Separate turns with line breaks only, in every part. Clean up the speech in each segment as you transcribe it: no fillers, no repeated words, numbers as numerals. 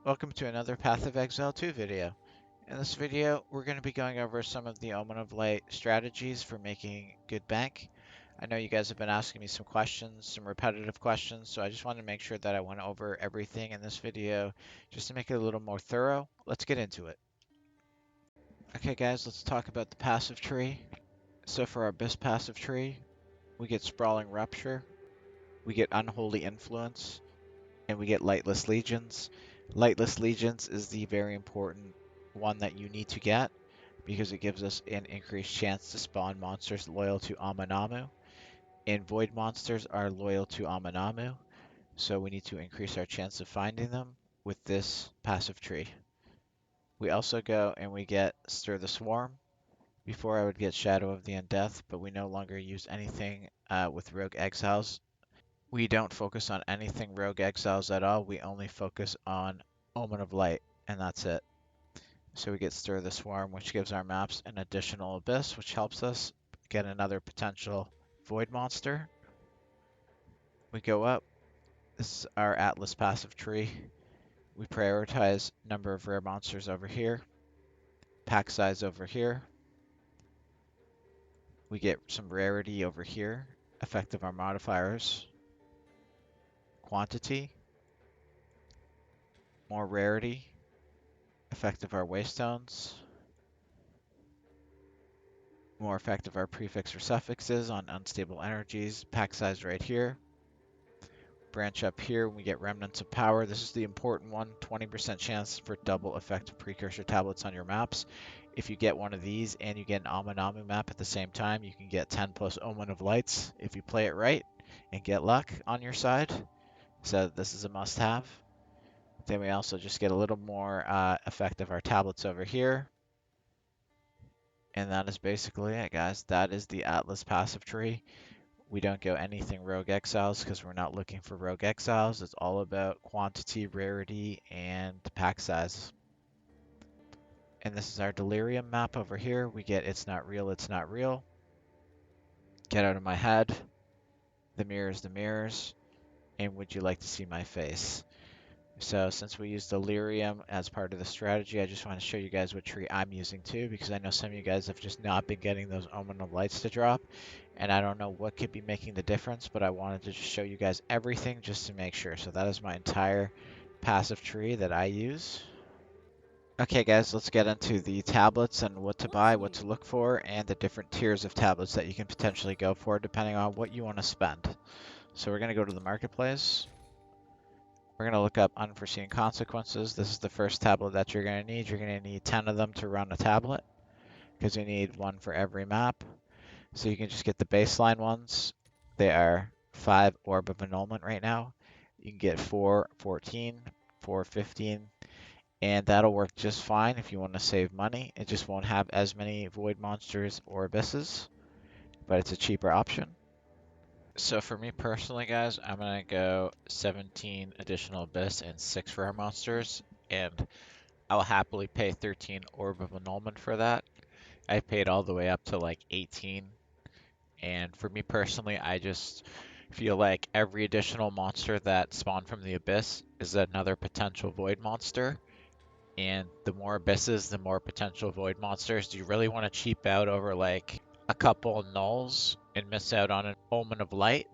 Welcome to another Path of Exile 2 video. In this video, we're going to be going over some of the Omen of Light strategies for making good bank. I know you guys have been asking me some questions, some repetitive questions, so I just wanted to make sure that I went over everything in this video just to make it a little more thorough. Let's get into it. Okay guys, let's talk about the passive tree. So for our Abyss passive tree, we get Sprawling Rupture, we get Unholy Influence, and we get Lightless Legions. Lightless Legions is the very important one that you need to get because it gives us an increased chance to spawn monsters loyal to Amanamu. And Void monsters are loyal to Amanamu, so we need to increase our chance of finding them with this passive tree. We also go and we get Stir the Swarm. Before I would get Shadow of the Undeath, but we no longer use anything with Rogue Exiles. We don't focus on anything Rogue Exiles at all. We only focus on Omen of Light, and that's it. So we get Stir the Swarm, which gives our maps an additional Abyss, which helps us get another potential Void monster. We go up. This is our Atlas passive tree. We prioritize number of rare monsters over here, pack size over here. We get some rarity over here, effect of our modifiers, quantity, more rarity, effect of our waystones, more effective our prefix or suffixes on unstable energies, pack size right here. Branch up here, we get Remnants of Power. This is the important one, 20% chance for double effective precursor tablets on your maps. If you get one of these and you get an Amanamu map at the same time, you can get 10 plus Omen of Lights if you play it right and get luck on your side. So this is a must-have. Then we also just get a little more effect of our tablets over here. And that is basically it, guys. That is the Atlas passive tree. We don't go anything Rogue Exiles because we're not looking for Rogue Exiles. It's all about quantity, rarity, and pack size. And this is our Delirium map over here. We get It's Not Real, It's Not Real. Get Out of My Head. The Mirrors. And Would You Like to See My Face? So since we use Delirium as part of the strategy, I just want to show you guys what tree I'm using too, because I know some of you guys have just not been getting those Omen of Lights to drop, and I don't know what could be making the difference, but I wanted to just show you guys everything just to make sure. So that is my entire passive tree that I use. Okay guys, let's get into the tablets and what to buy, what to look for, and the different tiers of tablets that you can potentially go for depending on what you want to spend. So we're going to go to the marketplace. We're going to look up unforeseen consequences. This is the first tablet that you're going to need. You're going to need 10 of them to run a tablet because you need one for every map. So you can just get the baseline ones. They are 5 Orb of Annulment right now. You can get 4 14, 4 15, and that'll work just fine if you want to save money. It just won't have as many Void monsters or Abysses, but it's a cheaper option. So for me personally, guys, I'm gonna go 17 additional Abyss and 6 rare monsters, and I'll happily pay 13 Orb of Annulment for that. I paid all the way up to like 18, and for me personally, I just feel like every additional monster that spawned from the Abyss is another potential Void monster, and the more Abysses, the more potential Void monsters. Do you really want to cheap out over like a couple nulls and miss out on an Omen of Light?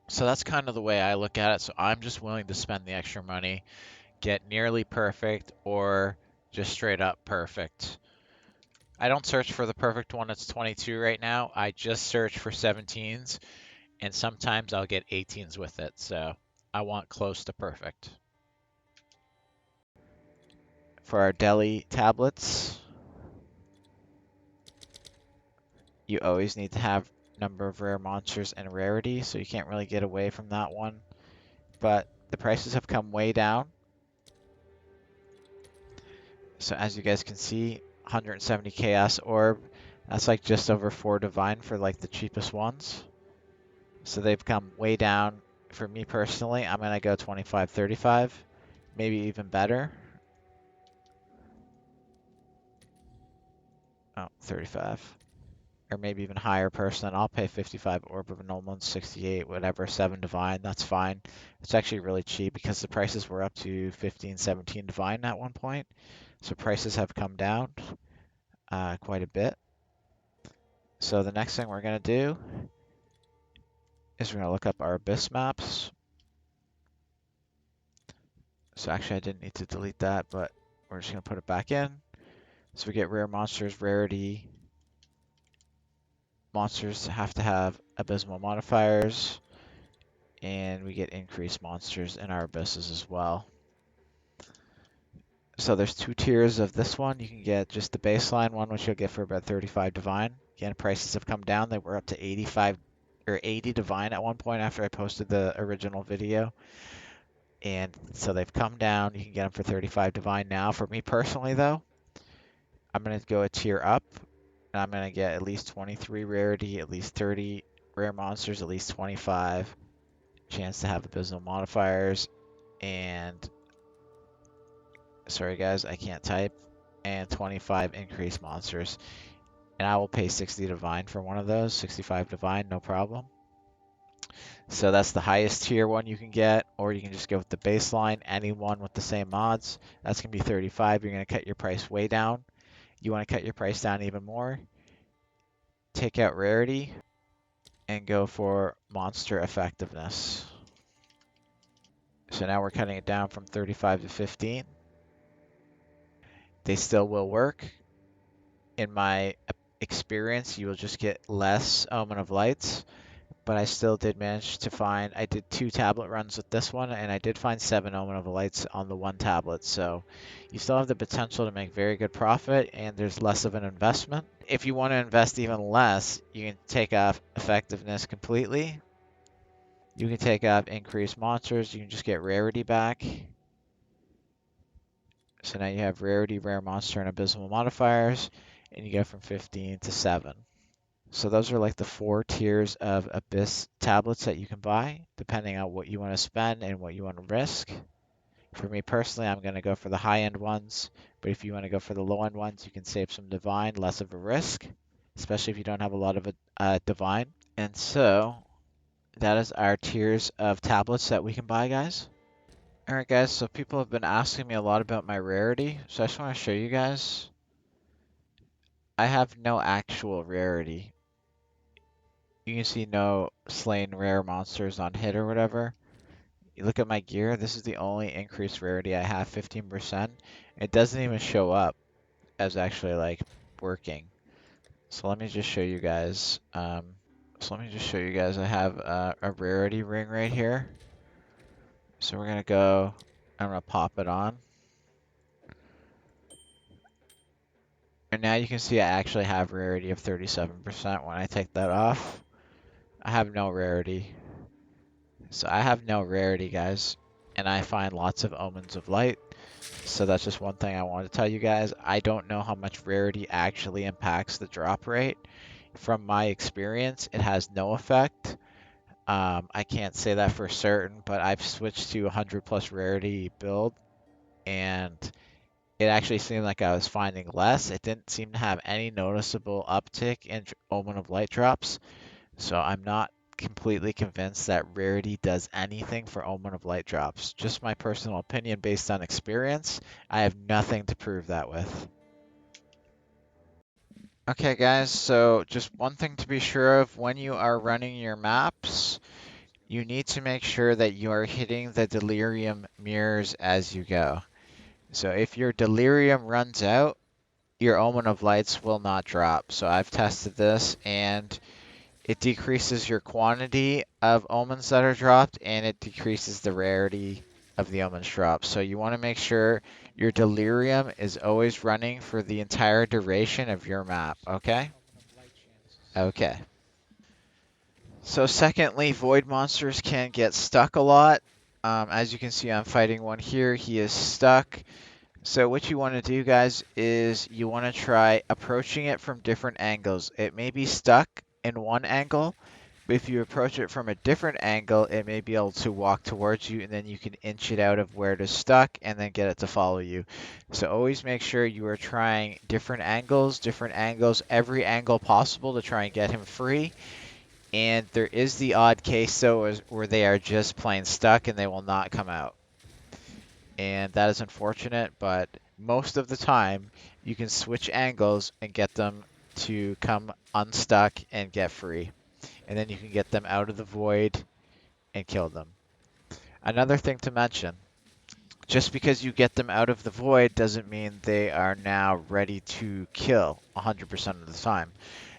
So that's kind of the way I look at it. So I'm just willing to spend the extra money, get nearly perfect or just straight up perfect. I don't search for the perfect one. It's 22 right now. I just search for 17s, and sometimes I'll get 18s with it. So I want close to perfect. For our Deli tablets, you always need to have number of rare monsters and rarity, so you can't really get away from that one. But the prices have come way down. So as you guys can see, 170 Chaos Orb, that's like just over 4 Divine for like the cheapest ones. So they've come way down. For me personally, I'm going to go 25, 35, maybe even better. Oh, 35. or maybe even higher person, I'll pay 55 Orb of Annulment, 68, whatever, 7 Divine, that's fine. It's actually really cheap because the prices were up to 15, 17 Divine at one point. So prices have come down quite a bit. So the next thing we're going to do is we're going to look up our Abyss maps. So actually I didn't need to delete that, but we're just going to put it back in. So we get rare monsters, rarity. Monsters have to have abysmal modifiers, and we get increased monsters in our abysses as well. So there's 2 tiers of this one. You can get just the baseline one, which you'll get for about 35 divine. Again, prices have come down. They were up to 85 or 80 divine at one point after I posted the original video. And so they've come down. You can get them for 35 divine now. For me personally, though, I'm going to go a tier up. And I'm going to get at least 23 rarity, at least 30 rare monsters, at least 25 chance to have abysmal modifiers, and sorry guys, I can't type, and 25 increased monsters. And I will pay 60 divine for one of those, 65 divine, no problem. So that's the highest tier one you can get, or you can just go with the baseline, any one with the same mods. That's going to be 35. You're going to cut your price way down. You want to cut your price down even more, take out rarity, and go for monster effectiveness. So now we're cutting it down from 35 to 15. They still will work. In my experience, you will just get less Omen of Lights, but I still did manage to find, I did 2 tablet runs with this one, and I did find 7 Omen of Lights on the one tablet, so you still have the potential to make very good profit, and there's less of an investment. If you want to invest even less, you can take off effectiveness completely. You can take off increased monsters, you can just get rarity back. So now you have rarity, rare monster, and abysmal modifiers, and you go from 15 to 7. So those are like the 4 tiers of Abyss tablets that you can buy, depending on what you want to spend and what you want to risk. For me personally, I'm going to go for the high-end ones, but if you want to go for the low-end ones, you can save some divine, less of a risk, especially if you don't have a lot of divine. And so that is our tiers of tablets that we can buy, guys. Alright guys, so people have been asking me a lot about my rarity, so I just want to show you guys. I have no actual rarity. You can see no slain rare monsters on hit or whatever. You look at my gear, this is the only increased rarity I have, 15%. It doesn't even show up as actually like working. So let me just show you guys. I have a rarity ring right here. So we're gonna go, I'm gonna pop it on. And now you can see I actually have rarity of 37% when I take that off. I have no rarity. So I have no rarity, guys. And I find lots of omens of light. So that's just one thing I want to tell you guys. I don't know how much rarity actually impacts the drop rate. From my experience, it has no effect. I can't say that for certain, but I've switched to 100 plus rarity build, and it actually seemed like I was finding less. It didn't seem to have any noticeable uptick in Omen of Light drops, so I'm not completely convinced that rarity does anything for Omen of Light drops. Just my personal opinion based on experience. I have nothing to prove that with. Okay guys, so just one thing to be sure of when you are running your maps, you need to make sure that you are hitting the delirium mirrors as you go. So if your delirium runs out, your Omen of Lights will not drop. So I've tested this, and it decreases your quantity of omens that are dropped, and it decreases the rarity of the omens dropped. So you want to make sure your delirium is always running for the entire duration of your map, okay? Okay. So secondly, void monsters can get stuck a lot. As you can see, I'm fighting one here. He is stuck. So what you want to do, guys, is you want to try approaching it from different angles. It may be stuck in one angle, If you approach it from a different angle, it may be able to walk towards you, and then you can inch it out of where it is stuck and then get it to follow you. So always make sure you are trying different angles, every angle possible to try and get him free. And there is the odd case, though, where they are just plain stuck and they will not come out. And that is unfortunate, but most of the time you can switch angles and get them to come unstuck and get free. And then you can get them out of the void and kill them. Another thing to mention, just because you get them out of the void doesn't mean they are now ready to kill 100% of the time.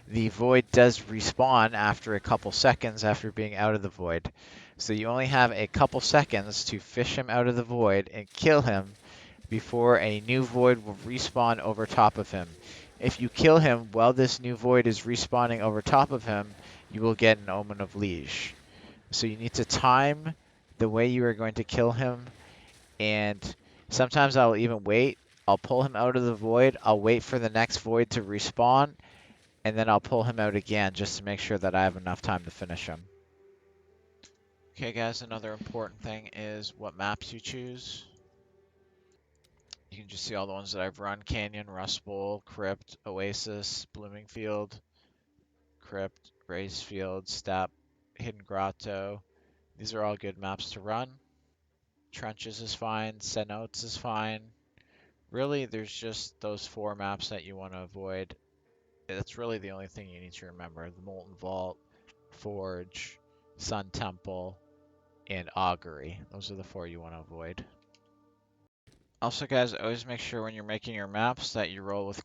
The void does respawn after a couple seconds after being out of the void. So you only have a couple seconds to fish him out of the void and kill him before a new void will respawn over top of him. If you kill him while this new void is respawning over top of him, you will get an Omen of Liege. So you need to time the way you are going to kill him, and sometimes I'll even wait. I'll pull him out of the void, I'll wait for the next void to respawn, and then I'll pull him out again just to make sure that I have enough time to finish him. Okay guys, another important thing is what maps you choose. You can just see all the ones that I've run: Canyon, Rust Bowl, Crypt, Oasis, Blooming Field, Crypt, Race Field, Steppe, Hidden Grotto. These are all good maps to run. Trenches is fine, Cenotes is fine. Really, there's just those 4 maps that you want to avoid. That's really the only thing you need to remember: the Molten Vault, Forge, Sun Temple, and Augury. Those are the 4 you want to avoid. Also, guys, always make sure when you're making your maps that you roll with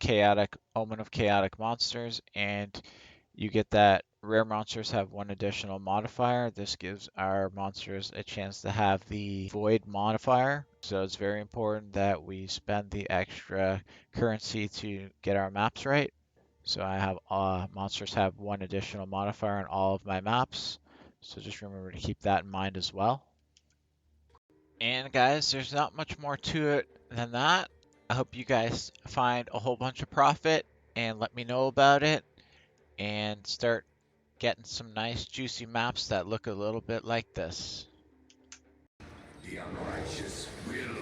Omen of Chaotic monsters, and you get that rare monsters have 1 additional modifier. This gives our monsters a chance to have the Void modifier. So it's very important that we spend the extra currency to get our maps right. So I have monsters have 1 additional modifier on all of my maps. So just remember to keep that in mind as well. And guys, there's not much more to it than that. I hope you guys find a whole bunch of profit and let me know about it and start getting some nice juicy maps that look a little bit like this.
The unrighteous will